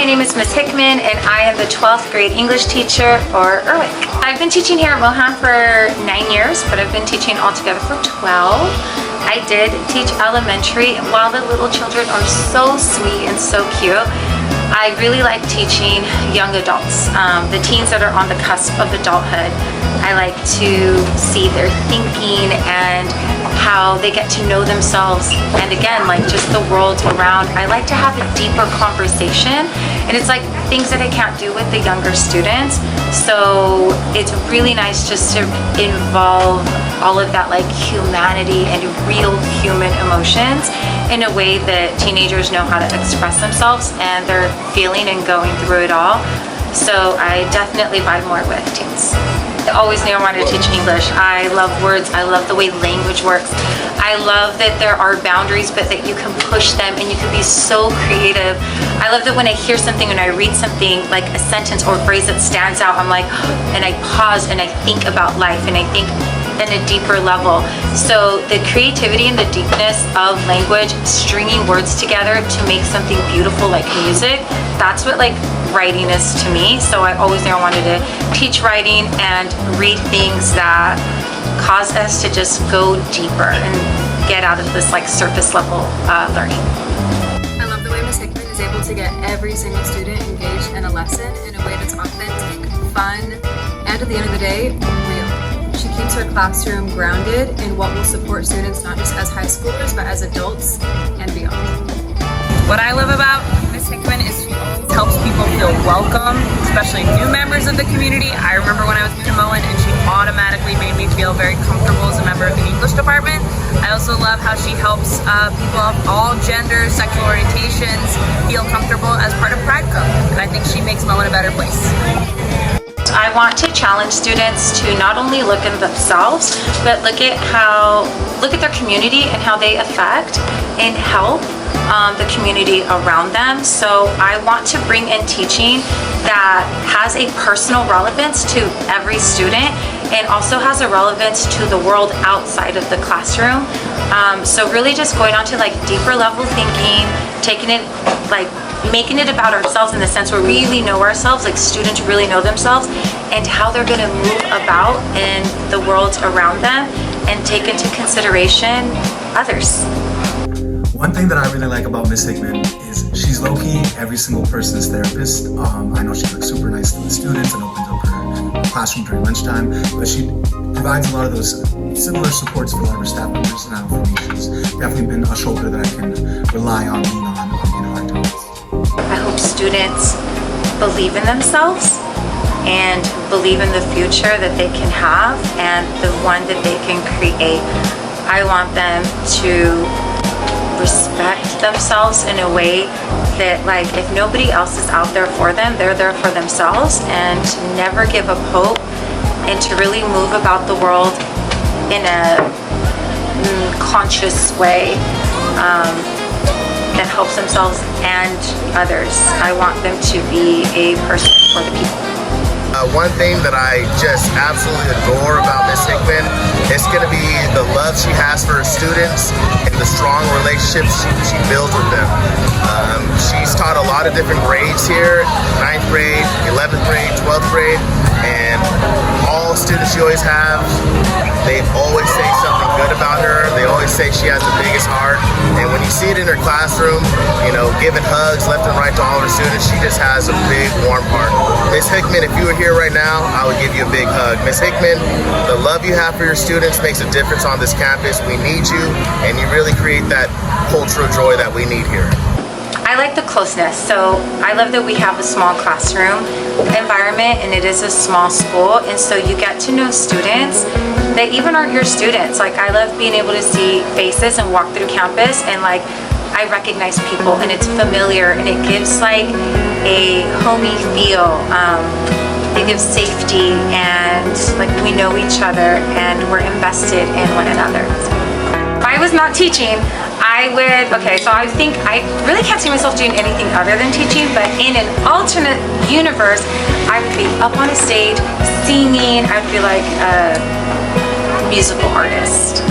name is Miss Hickman and I am the 12th grade English teacher for Erwick. I've been teaching here at Mohan for 9 years, but I've been teaching altogether for 12. I did teach elementary. While the little children are so sweet and so cute, I really like teaching young adults, the teens that are on the cusp of adulthood. I like to see their thinking and how they get to know themselves, and again, like just the world around. I like to have a deeper conversation, and it's like things that I can't do with the younger students. So it's really nice just to involve all of that like humanity and real human emotions in a way that teenagers know how to express themselves and they're feeling and going through it all. So I definitely vibe more with teens. I always knew I wanted to teach English. I love words. I love the way language works. I love that there are boundaries, but that you can push them and you can be so creative. I love that when I hear something and I read something, like a sentence or a phrase that stands out, I'm like, and I pause and I think about life and I think in a deeper level. So the creativity and the deepness of language, stringing words together to make something beautiful like music, that's what like writing is to me. So I always knew I wanted to teach writing and read things that cause us to just go deeper and get out of this like surface level learning. I love the way Ms. Hickman is able to get every single student engaged in a lesson in a way that's authentic, fun, and at the end of the day, real. She keeps her classroom grounded in what will support students not just as high schoolers, but as adults and beyond. What I love about Ms. Hickman is she always helps people feel welcome, especially new members of the community. I remember when I was new to Mohan and she automatically made me feel very comfortable as a member of the English department. I also love how she helps people of all genders, sexual orientations feel comfortable as part of Pride Club. And I think she makes Mohan a better place. I want to challenge students to not only look at themselves, but look at their community and how they affect and help the community around them. So I want to bring in teaching that has a personal relevance to every student and also has a relevance to the world outside of the classroom. So really just going on to like deeper level thinking, taking it like making it about ourselves in the sense where we really know ourselves, like students really know themselves and how they're going to move about in the world around them and take into consideration others. One thing that I really like about Miss Hickman is she's low-key every single person's therapist. I know she's like super nice to the students and opens up her classroom during lunchtime, but she provides a lot of those similar supports for a lot of her staff members, and I know for me she's definitely been a shoulder that I can rely on, lean on in hard times. I hope students believe in themselves and believe in the future that they can have and the one that they can create. I want them to respect themselves in a way that like if nobody else is out there for them, they're there for themselves, and to never give up hope and to really move about the world in a conscious way that helps themselves and others. I want them to be a person for the people. One thing that I just absolutely adore about Ms. Hickman is going to be the love she has for her students and the strong relationships she builds with them. She's taught a lot of different grades here, 9th grade, 11th grade, 12th grade, and all students she always have, they always say something good about her. They always say she has the biggest heart, and when you see it in her classroom, you know, giving hugs left and right to all her students, she just has a big warm heart. Ms. Hickman, if you were here right now, I would give you a big hug. Ms. Hickman, the love you have for your students makes a difference on this campus. We need you, and you really create that cultural joy that we need here. I like the closeness. So I love that we have a small classroom environment and it is a small school, and so you get to know students that even aren't your students. Like I love being able to see faces and walk through campus and like I recognize people and it's familiar and it gives like a homey feel. It gives safety and like we know each other and we're invested in one another. If I was not teaching, I really can't see myself doing anything other than teaching, but in an alternate universe, I would be up on a stage singing. I would be like a musical artist.